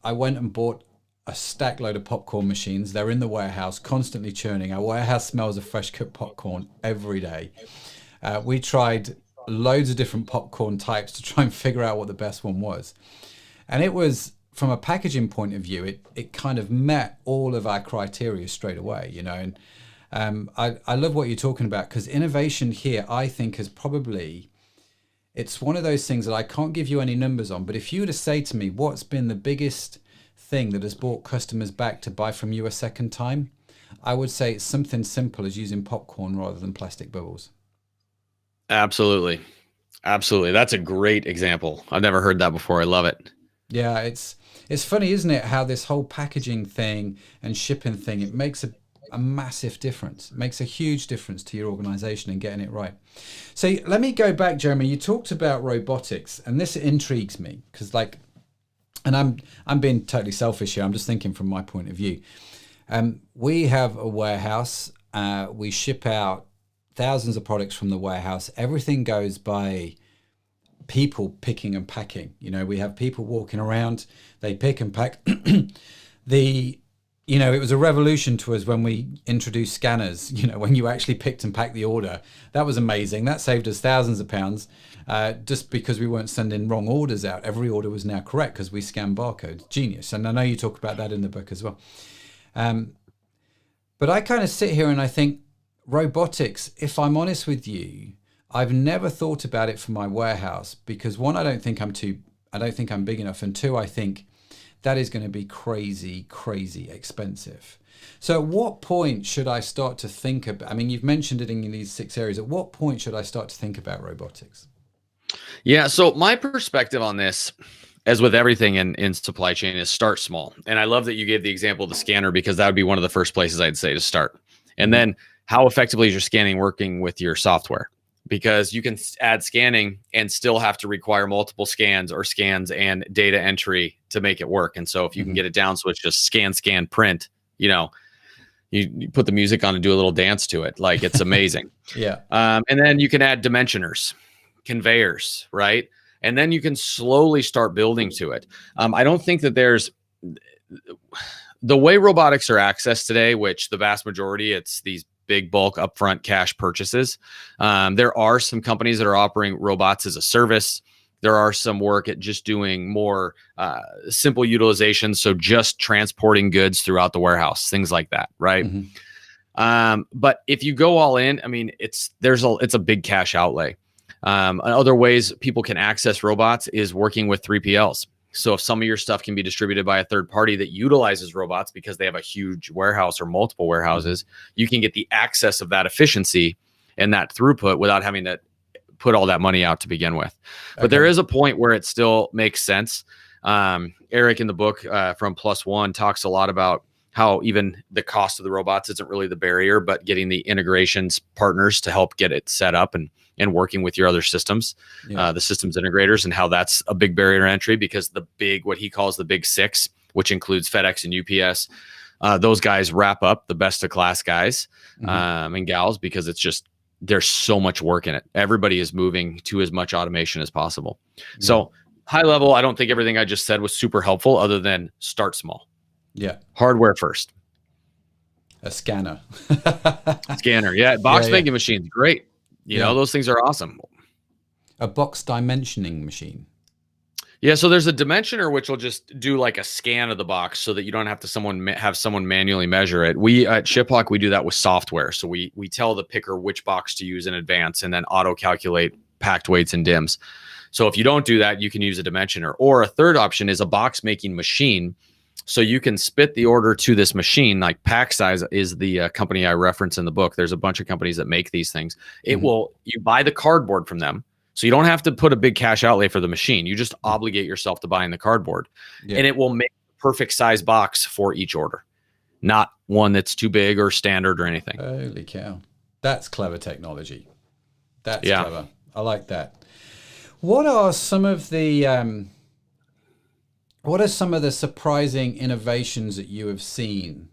I went and bought a stack load of popcorn machines. They're in the warehouse, constantly churning. Our warehouse smells of fresh cooked popcorn every day. We tried loads of different popcorn types to try and figure out what the best one was. And it was, from a packaging point of view, it kind of met all of our criteria straight away, And I love what you're talking about because innovation here, I think, is probably, it's one of those things that I can't give you any numbers on, but if you were to say to me, what's been the biggest thing that has brought customers back to buy from you a second time, I would say it's something simple as using popcorn rather than plastic bubbles. Absolutely. That's a great example. I've never heard that before. I love it. Yeah, it's funny, isn't it, how this whole packaging thing and shipping thing, it makes a massive difference. It makes a huge difference to your organization and getting it right. So let me go back, Jeremy. You talked about robotics, and this intrigues me because and I'm being totally selfish here. I'm just thinking from my point of view. We have a warehouse. We ship out thousands of products from the warehouse. Everything goes by people picking and packing. We have people walking around. They pick and pack. It was a revolution to us when we introduced scanners, when you actually picked and packed the order. That was amazing. That saved us thousands of pounds just because we weren't sending wrong orders out. Every order was now correct because we scan barcodes. Genius. And I know you talk about that in the book as well. But I kind of sit here and I think robotics, if I'm honest with you, I've never thought about it for my warehouse because one, I don't think I'm big enough. And two, I think that is going to be crazy, crazy expensive. So at what point should I start to think about, you've mentioned it in these 6 areas. At what point should I start to think about robotics? Yeah. So my perspective on this, as with everything in supply chain, is start small. And I love that you gave the example of the scanner because that would be one of the first places I'd say to start. And then how effectively is your scanning working with your software? Because you can add scanning and still have to require multiple scans and data entry to make it work. And so if you can get it down so it's just scan, print, you put the music on and do a little dance to it. Like it's amazing. Yeah. And then you can add dimensioners, conveyors, right? And then you can slowly start building to it. I don't think that there's the way robotics are accessed today, which the vast majority, it's these big bulk upfront cash purchases. There are some companies that are offering robots as a service. There are some work at just doing more simple utilization. So just transporting goods throughout the warehouse, things like that. Right. But if you go all in, it's a big cash outlay. Other ways people can access robots is working with 3PLs. So if some of your stuff can be distributed by a third party that utilizes robots because they have a huge warehouse or multiple warehouses, you can get the access of that efficiency and that throughput without having to put all that money out to begin with. But there is a point where it still makes sense. Eric in the book from Plus One talks a lot about how even the cost of the robots isn't really the barrier, but getting the integrations partners to help get it set up and working with your other systems, the systems integrators, and how that's a big barrier to entry, because what he calls the big six, which includes FedEx and UPS, those guys wrap up the best of class guys and gals, because it's just, there's so much work in it. Everybody is moving to as much automation as possible. So high level, I don't think everything I just said was super helpful, other than start small. Yeah. Hardware first. A scanner. Scanner. Yeah. Box making machines. Great. You know, those things are awesome. A box dimensioning machine. Yeah. So there's a dimensioner, which will just do like a scan of the box so that you don't have to have someone manually measure it. We at ShipHawk, we do that with software. So we tell the picker which box to use in advance and then auto calculate packed weights and dims. So if you don't do that, you can use a dimensioner. Or a third option is a box making machine. So you can spit the order to this machine. Like Pack Size is the company I reference in the book. There's a bunch of companies that make these things. You buy the cardboard from them. So you don't have to put a big cash outlay for the machine. You just obligate yourself to buying the cardboard. And it will make the perfect size box for each order. Not one that's too big or standard or anything. Holy cow. That's clever technology. That's clever. I like that. What are some of the surprising innovations that you have seen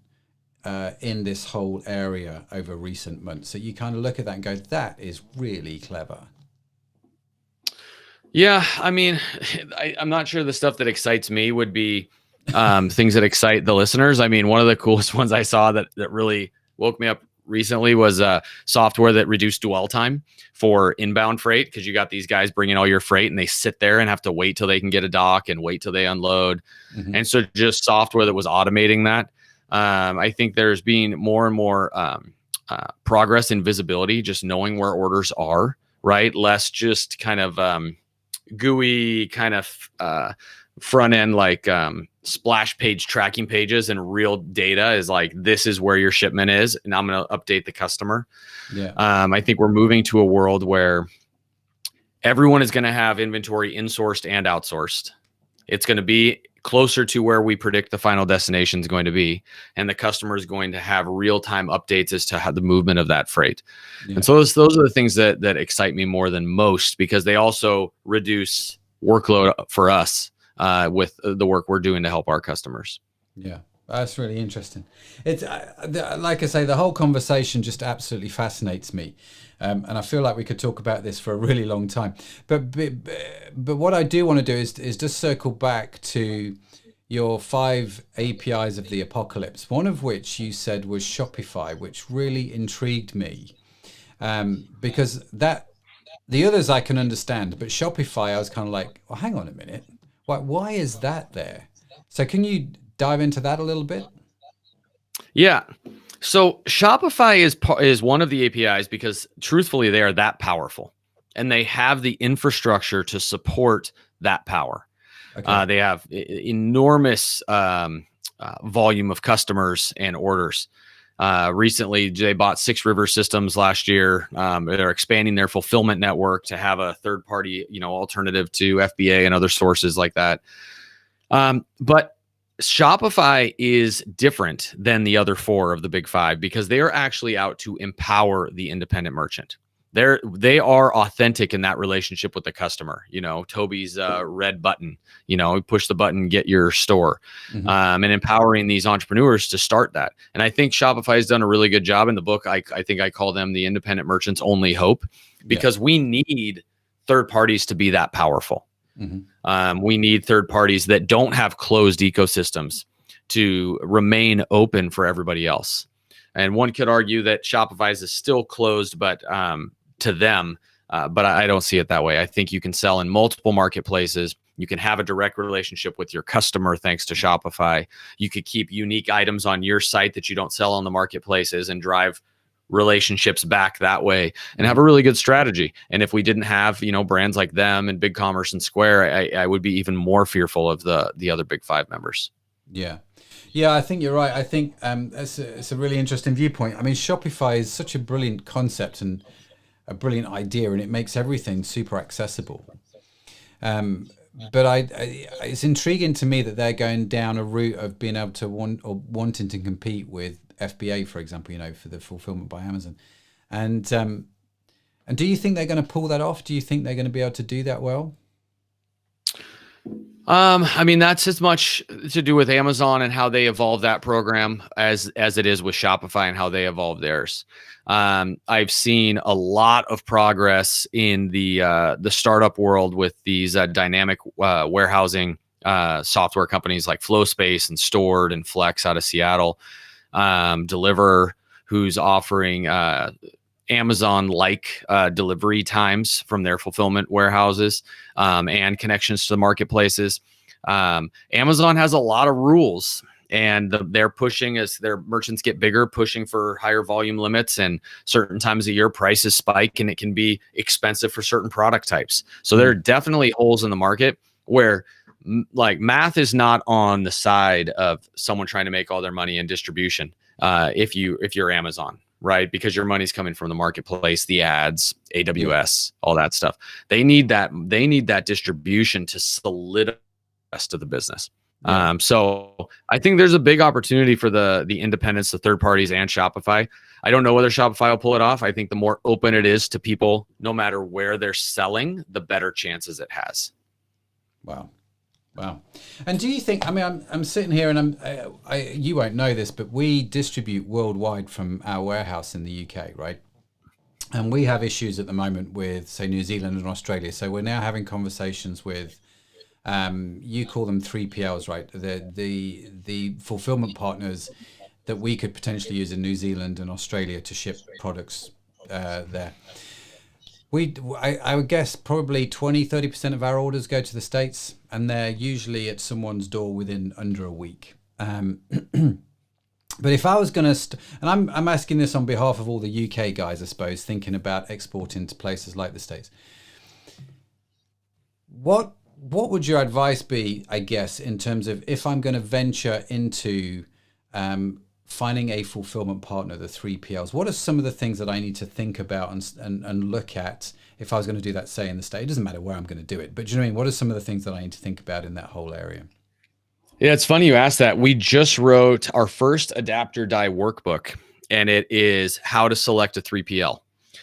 in this whole area over recent months, that you kind of look at that and go, that is really clever? Yeah, I mean, I'm not sure the stuff that excites me would be things that excite the listeners. I mean, one of the coolest ones I saw that really woke me up recently was software that reduced dwell time for inbound freight, because you got these guys bringing all your freight and they sit there and have to wait till they can get a dock and wait till they unload. And so just software that was automating that. I think there's been more and more progress in visibility, just knowing where orders are, right? Less just kind of GUI kind of front end, like splash page tracking pages, and real data is like, this is where your shipment is, and I'm going to update the customer. I think we're moving to a world where everyone is going to have inventory insourced and outsourced. It's going to be closer to where we predict the final destination is going to be, and the customer is going to have real-time updates as to how the movement of that freight. And so those are the things that excite me more than most, because they also reduce workload for us with the work we're doing to help our customers. Yeah, that's really interesting. It's like I say, the whole conversation just absolutely fascinates me. And I feel like we could talk about this for a really long time. But what I do want to do is just circle back to your 5 APIs of the apocalypse, one of which you said was Shopify, which really intrigued me. Because the others I can understand, but Shopify, I was kind of like, well, hang on a minute. Why is that there? So can you dive into that a little bit? Yeah. So Shopify is one of the APIs because truthfully, they are that powerful, and they have the infrastructure to support that power. They have enormous volume of customers and orders. Recently, they bought 6 River Systems last year. They're expanding their fulfillment network to have a third-party, alternative to FBA and other sources like that. But Shopify is different than the other 4 of the big 5 because they are actually out to empower the independent merchant. They are authentic in that relationship with the customer. Toby's red button, push the button, get your store, and empowering these entrepreneurs to start that. And I think Shopify has done a really good job in the book. I think I call them the independent merchant's only hope, because we need third parties to be that powerful. We need third parties that don't have closed ecosystems to remain open for everybody else. And one could argue that Shopify's is still closed, but to them, but I don't see it that way. I think you can sell in multiple marketplaces. You can have a direct relationship with your customer thanks to Shopify. You could keep unique items on your site that you don't sell on the marketplaces and drive relationships back that way and have a really good strategy. And if we didn't have, brands like them and BigCommerce and Square, I would be even more fearful of the other big 5 members. Yeah, I think you're right. I think it's a really interesting viewpoint. I mean, Shopify is such a brilliant concept, and a brilliant idea, and it makes everything super accessible. But it's intriguing to me that they're going down a route of being able to wanting to compete with FBA, for example, for the fulfillment by Amazon. And do you think they're going to pull that off? Do you think they're going to be able to do that well? I mean, that's as much to do with Amazon and how they evolve that program as it is with Shopify and how they evolve theirs. I've seen a lot of progress in the startup world with these dynamic warehousing software companies like FlowSpace and Stored and Flex out of Seattle. Deliver, who's offering Amazon-like delivery times from their fulfillment warehouses and connections to the marketplaces. Amazon has a lot of rules, and they're pushing, as their merchants get bigger, pushing for higher volume limits, and certain times of year prices spike and it can be expensive for certain product types. So there are definitely holes in the market where like math is not on the side of someone trying to make all their money in distribution. If you're Amazon, right? Because your money's coming from the marketplace, the ads, AWS, all that stuff. They need that distribution to solidify the rest of the business. Yeah. So I think there's a big opportunity for the independents, the third parties, and Shopify. I don't know whether Shopify will pull it off. I think the more open it is to people, no matter where they're selling, the better chances it has. Wow. And do you think, I mean, I'm sitting here and you won't know this, but we distribute worldwide from our warehouse in the UK, right? And we have issues at the moment with, say, New Zealand and Australia. So we're now having conversations with, you call them 3PLs, right? The fulfillment partners that we could potentially use in New Zealand and Australia to ship products there. I would guess probably 20-30% of our orders go to the States, and they're usually at someone's door within under a week. But if I was going to, and I'm asking this on behalf of all the UK guys, I suppose, thinking about exporting to places like the States. What would your advice be, I guess, in terms of if I'm going to venture into finding a fulfillment partner, the 3PLs, what are some of the things that I need to think about and look at if I was going to do that, say, in the States? It doesn't matter where I'm going to do it, but do you know what I mean? What are some of the things that I need to think about in that whole area? Yeah, it's funny you asked that. We just wrote our first adapter die workbook, and it is how to select a 3PL.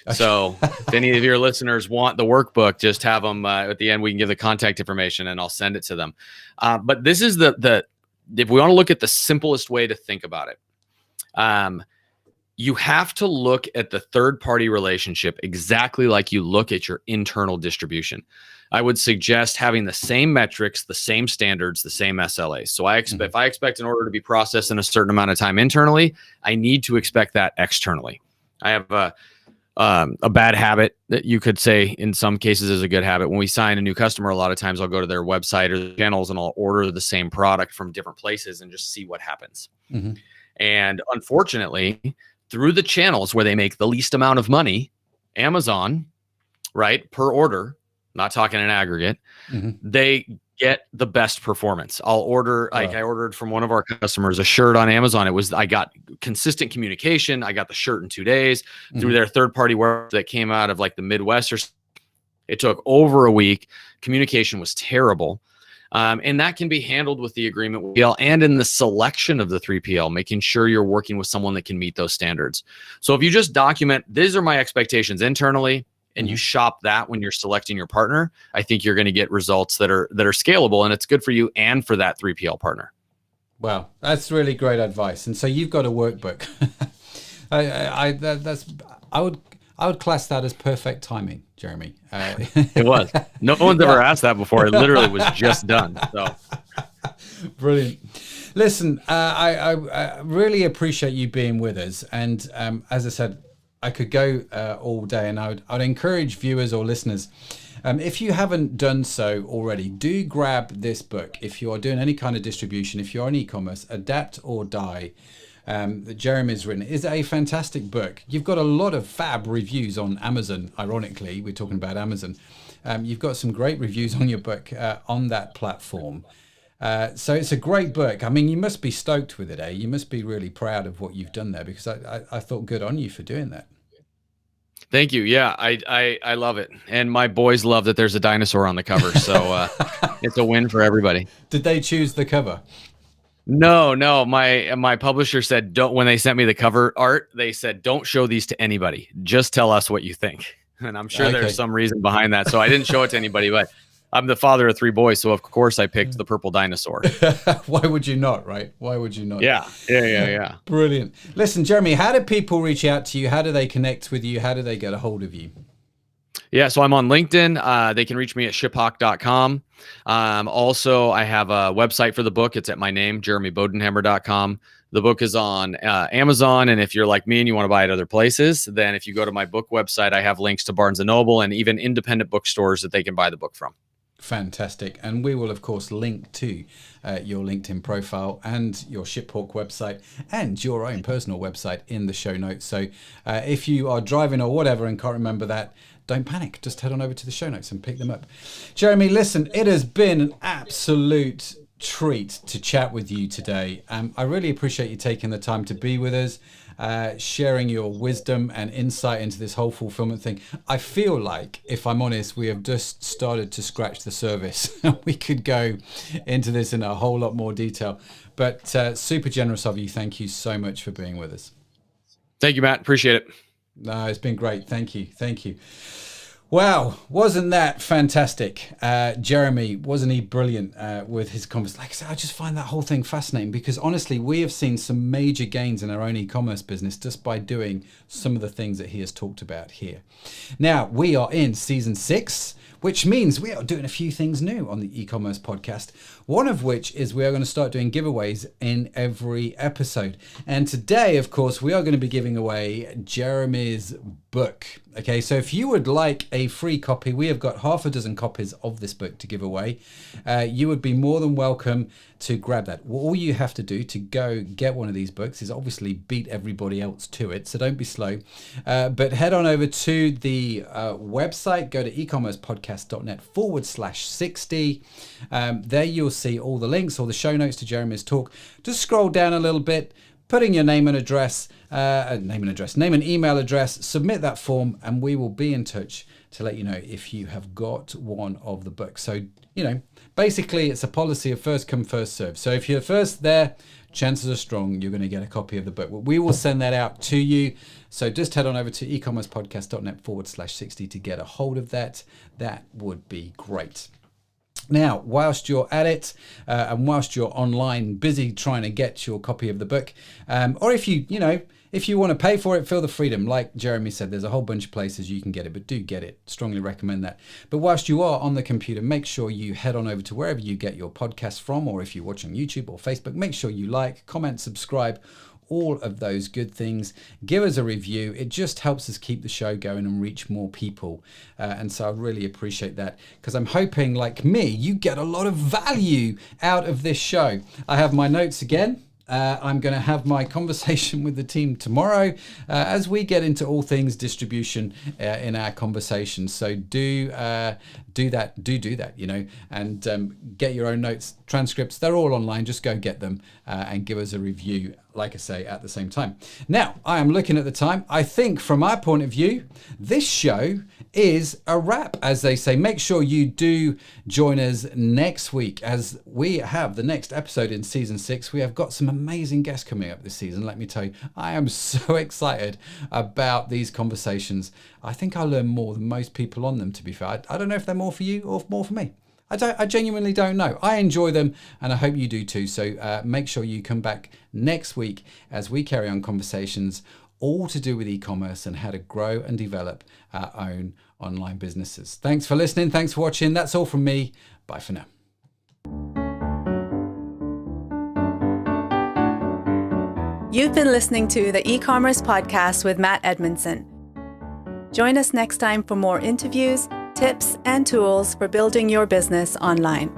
Okay. So if any of your listeners want the workbook, just have them at the end. We can give the contact information and I'll send it to them. But this is if we want to look at the simplest way to think about it, you have to look at the third-party relationship exactly like you look at your internal distribution. I would suggest having the same metrics, the same standards, the same SLAs. So if I expect an order to be processed in a certain amount of time internally, I need to expect that externally. I have a bad habit that you could say in some cases is a good habit. When we sign a new customer, a lot of times I'll go to their website or the channels and I'll order the same product from different places and just see what happens. Mm-hmm. And unfortunately, through the channels where they make the least amount of money, Amazon, right, per order, not talking in aggregate, they get the best performance. I'll order, I ordered from one of our customers a shirt on Amazon. I got consistent communication. I got the shirt in 2 days through their third-party warehouse that came out of like the Midwest. It took over a week. Communication was terrible. And that can be handled with the agreement with 3PL and in the selection of the 3PL, making sure you're working with someone that can meet those standards. So if you just document, these are my expectations internally, and you shop that when you're selecting your partner, I think you're going to get results that are scalable, and it's good for you and for that 3PL partner. Wow, that's really great advice. And so you've got a workbook. I would class that as perfect timing, Jeremy. It was. No one's ever asked that before. It literally was just done. So brilliant. Listen, I really appreciate you being with us. And as I said, I could go all day, and I'd encourage viewers or listeners, if you haven't done so already, do grab this book. If you are doing any kind of distribution, if you're on e-commerce, Adapt or Die, that Jeremy's written, is a fantastic book. You've got a lot of fab reviews on Amazon. Ironically, we're talking about Amazon. You've got some great reviews on your book on that platform. So it's a great book. I mean, you must be stoked with it, eh? You must be really proud of what you've done there, because I thought good on you for doing that. Thank you. Yeah, I love it. And my boys love that there's a dinosaur on the cover. So it's a win for everybody. Did they choose the cover? No. My publisher said, don't, when they sent me the cover art, they said, don't show these to anybody. Just tell us what you think. And I'm sure there's some reason behind that. So I didn't show it to anybody, but I'm the father of 3 boys. So of course I picked the purple dinosaur. Why would you not, right? Why would you not? Yeah. Brilliant. Listen, Jeremy, how do people reach out to you? How do they connect with you? How do they get a hold of you? Yeah, so I'm on LinkedIn. They can reach me at ShipHawk.com. Also, I have a website for the book. It's at my name, JeremyBodenhamer.com. The book is on Amazon, and if you're like me and you want to buy it other places, then if you go to my book website, I have links to Barnes & Noble and even independent bookstores that they can buy the book from. Fantastic. And we will, of course, link to your LinkedIn profile and your ShipHawk website and your own personal website in the show notes. So if you are driving or whatever and can't remember that, don't panic. Just head on over to the show notes and pick them up. Jeremy, listen, it has been an absolute treat to chat with you today. I really appreciate you taking the time to be with us, sharing your wisdom and insight into this whole fulfillment thing. I feel like, if I'm honest, we have just started to scratch the surface. We could go into this in a whole lot more detail, but super generous of you. Thank you so much for being with us. Thank you, Matt. Appreciate it. No, it's been great. Thank you. Thank you. Wow, wasn't that fantastic? Jeremy, wasn't he brilliant with his conversation? Like I said, I just find that whole thing fascinating because honestly, we have seen some major gains in our own e-commerce business just by doing some of the things that he has talked about here. Now, we are in season 6, which means we are doing a few things new on the e-commerce podcast. One of which is we are going to start doing giveaways in every episode. And today, of course, we are going to be giving away Jeremy's book. Okay, so if you would like a free copy, we have got 6 copies of this book to give away. You would be more than welcome to grab that. All you have to do to go get one of these books is obviously beat everybody else to it, so don't be slow. But head on over to the website, go to ecommercepodcast.net/60. There you'll see all the links, all the show notes to Jeremy's talk. Just scroll down a little bit, put in your name and email address, submit that form, and we will be in touch to let you know if you have got one of the books. So, basically it's a policy of first come, first serve. So if you're first there, chances are strong you're going to get a copy of the book. We will send that out to you. So just head on over to ecommercepodcast.net/60 to get a hold of that. That would be great. Now, whilst you're at it, and whilst you're online busy trying to get your copy of the book, or if you want to pay for it, feel the freedom. Like Jeremy said, there's a whole bunch of places you can get it, but do get it. Strongly recommend that. But whilst you are on the computer, make sure you head on over to wherever you get your podcasts from, or if you're watching YouTube or Facebook, make sure you like, comment, subscribe, all of those good things. Give us a review. It just helps us keep the show going and reach more people. And so I really appreciate that because I'm hoping, like me, you get a lot of value out of this show. I have my notes again. I'm going to have my conversation with the team tomorrow as we get into all things distribution in our conversations. So do that, and get your own notes, transcripts. They're all online. Just go get them and give us a review, like I say, at the same time. Now, I am looking at the time. I think from our point of view, this show is a wrap, as they say. Make sure you do join us next week as we have the next episode in season 6. We have got some amazing guests coming up this season. Let me tell you, I am so excited about these conversations. I think I learn more than most people on them, to be fair. I don't know if they're more for you or more for me. I genuinely don't know. I enjoy them and I hope you do too. So make sure you come back next week as we carry on conversations all to do with e-commerce and how to grow and develop our own online businesses. Thanks for listening. Thanks for watching. That's all from me. Bye for now. You've been listening to the e-commerce podcast with Matt Edmondson. Join us next time for more interviews, tips, and tools for building your business online.